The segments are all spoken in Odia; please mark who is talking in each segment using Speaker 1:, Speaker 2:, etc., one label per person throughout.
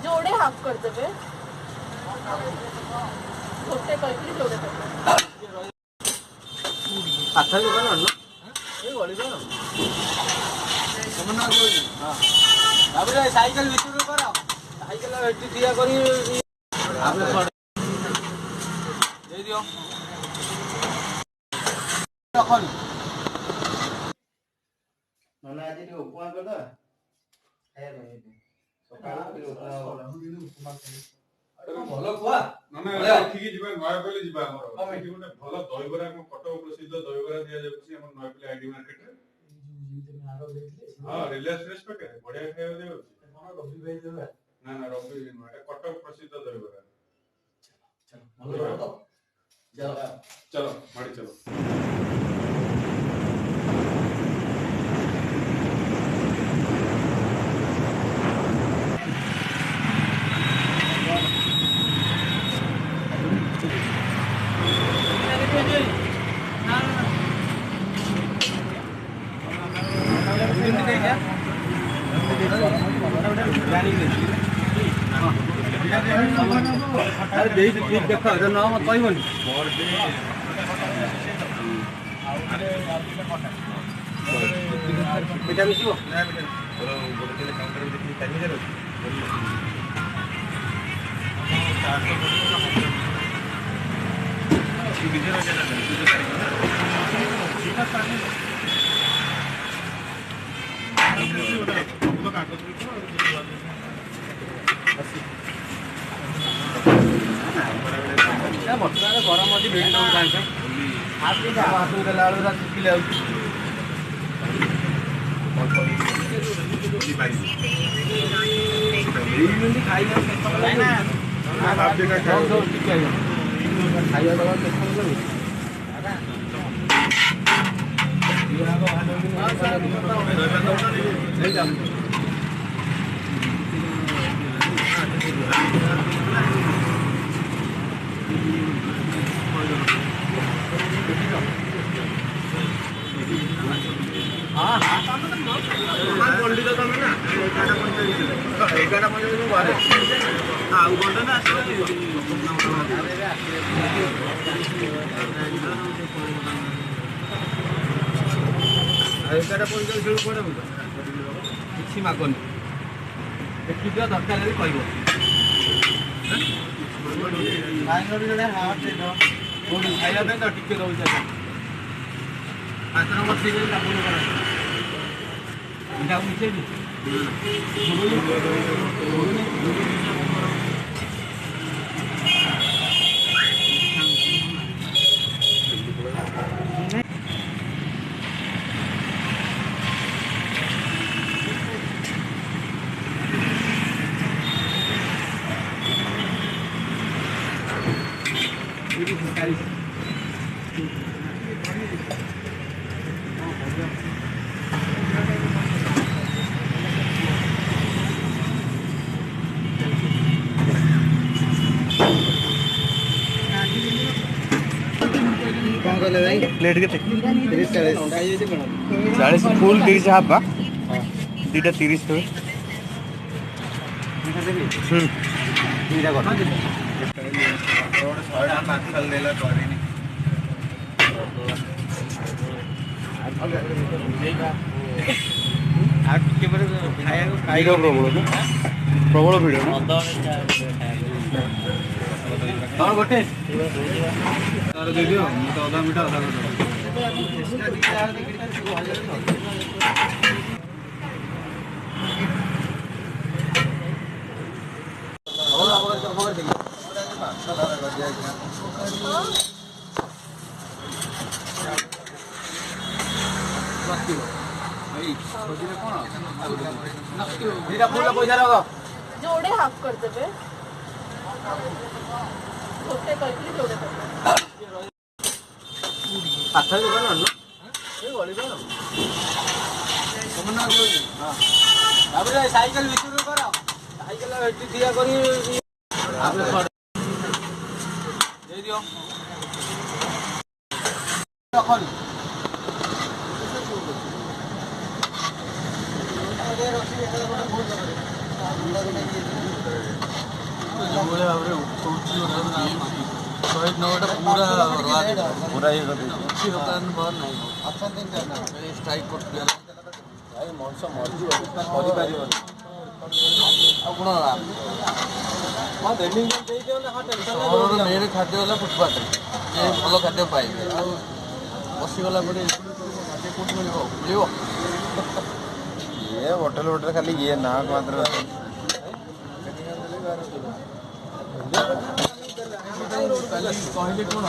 Speaker 1: जोड़े हाफ कर देबे छोटे करके जोड़े कर
Speaker 2: अच्छा दुकान है ना ये गली का समना कोई हां ताबरे साइकिल विचुर करा साइकिल हेटी दिया करी आपने दे दियो रखन
Speaker 3: नना आज टी उपमा करदा है भाई सकाळ के उपमा उपमा
Speaker 4: ଭଲ କୁଆ ମାନେ ଏଠିକି ଯିବା ନୟାପଲ୍ଲୀ ଯିବା ଆମର ଏଠି ଗୋଟେ ଭଲ ଦହିବରା ଆମ କଟକ ପ୍ରସିଦ୍ଧ ଦହିବରା ଦିଆଯାଉଛି ଆମ ନୟାପଲ୍ଲୀ ଆଇଡି ମାର୍କେଟରେ ହଁ ରିଲାଏନ୍ସ ଫ୍ରେଶ ପାଖରେ ବଢିଆ ଖାଇବା ଦିଆଯାଉଛି
Speaker 3: କଣ ରବି ଭାଇ ଦେବା
Speaker 4: ନା ନା ରବି ନୁହଁ ଏଟା କଟକ ପ୍ରସିଦ୍ଧ ଦହିବରା
Speaker 3: चलो
Speaker 4: चलो माड़ी चलो
Speaker 2: अरे देख देखो इधर ना मत पाइबन बेटा मिसिबो ना बेटा बोले के काउंटर में देखि 4000 ବର୍ତ୍ତମାନ ଗରମ ଅଛି ଭିଡ଼ ନଉ ସାଙ୍ଗେ ହାତକୁ ଦେଲା ବେଳକୁ ଶୁଖିଲେ ଯାଉଛି ଖାଇବା କିଛି ମାଗନି ଦେଖିଦିଅ ଦରକାର ଯଦି କହିବ ଖାଇବା ପାଇଁ ତ ଟିକେ ଦଉଛି ପାଞ୍ଚ ନମ୍ବର ଠିକ୍ ଅଛି ଆପଣ ଏଇଟା ମିଶେଇବି प्लेट के 40 फुल 30 हाफ बा दीटा 30 तो दीटा कर रोड 100 5 लेला करेनी आ के पर खाया खाइरो प्रबल भिडियो हां गोटे तार दे दियो मु तो आधा मीठा आधा कर और खबर देखिए
Speaker 1: जोड़े हाफ कर देबे छोटे करके जोड़े कर
Speaker 2: अच्छा दुकान है ना ये गली का समना कोई हां ताबरे साइकिल विचुर करा साइकिल हेटी दिया करी आपने दे दियो रखन ଯୋଉଭଳି ଭାବରେ ଉଠଉଛି ଶହୀଦ ନଗରଟା ପୁରା ଇଏ କରିଦେଇଛି କିଛି ଦୋକାନ ବନ୍ଦ ନାହିଁ ଷ୍ଟ୍ରାଇକ୍ କରୁଥିଲେ ମଣିଷ ମରିଯିବ କରିପାରିବନି ଆଉ କ'ଣ ସହରର ମେନ୍ ଖାଦ୍ୟ ହେଲା ଫୁଟପାଥରେ ଭଲ ଖାଦ୍ୟ ପାଇବେ ଆଉ ବସିଗଲା ପରେ ଖାଦ୍ୟ କେଉଁଠି ମିଳିବ
Speaker 3: ଇଏ ହୋଟେଲ ଖାଲି ଇଏ ନା ମାତ୍ର
Speaker 2: କାଲି କହିଲେ କ'ଣ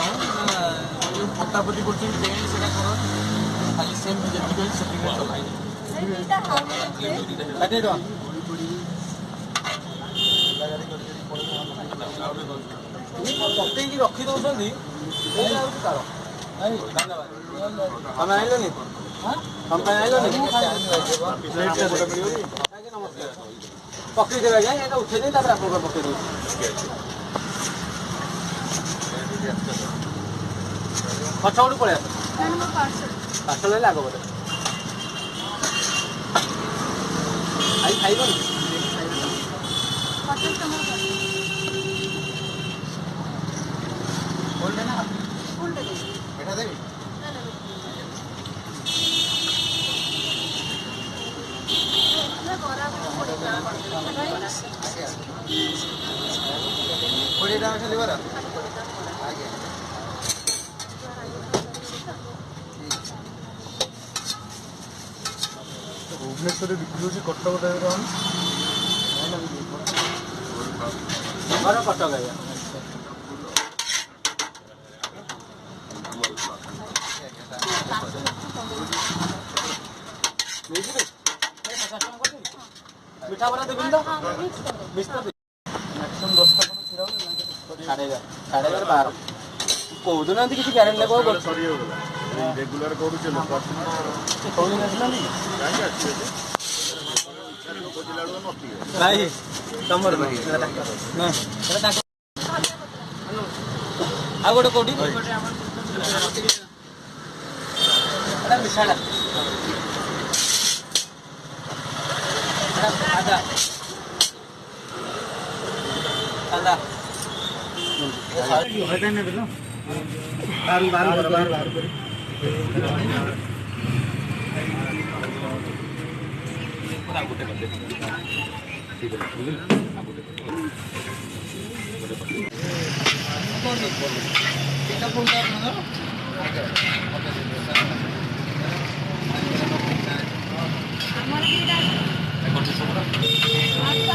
Speaker 2: ଯେଉଁ ପୋତାପତି କରୁଛନ୍ତି ଟେଣ୍ଟ ସେଇଟା କର ଖାଲି ସେମ୍ ଯେତିକି ଅଛି ସେତିକି ଚଲାଇ ପକେଇକି ରଖି ଦେଉଛନ୍ତି ତମେ ଆଣିଲନି ତମ ପାଇଁ ଆଣିଲନି ପକେଇଦେବେ ଆଜ୍ଞା ଏଇଟା ଉଠେଇ ଦେଇ ତାପରେ ଆପଣଙ୍କର ପକେଇ ଦେଉଛି ପଛ ପଟୁ ପଳେଇ ଆସ ପାର୍ସଲ ହେଲେ ଆଗ ବୋଧେ ଖାଇବନି
Speaker 3: ଏଇଟା ଦେବି କୋଡ଼ିଏ ଟଙ୍କା ଖାଲି ବରା ଆଜ୍ଞା
Speaker 2: ଭୁବନେଶ୍ୱରରେ ବିକ୍ରି ହେଉଛି କଟକ ଟାଇପ୍ର କଟକ ଆଜ୍ଞା ମିଠା ବରା ଦେବିନି ତ ମ୍ୟାକ୍ସିମମ୍ 10ଟା କ୍ଷୀର ସାଢ଼େ 11 କହୁଦୁନାହାନ୍ତି କିଛି ଗ୍ୟାରେଣ୍ଟି ନେବ
Speaker 4: ସରିଗଲା ରେଗୁଲାର କରୁଛେ ଲୋକ
Speaker 2: କହୁଦିନ ଆସିନାହାନ୍ତି
Speaker 4: କାହିଁକି ଆସିବେ ଲୋକ ଥିଲା ବେଳକୁ ନଥିବେ
Speaker 2: ଭାଇ ତମର ଆଉ ଗୋଟେ କୋଉଠି ମିଶାଟା ସାଦା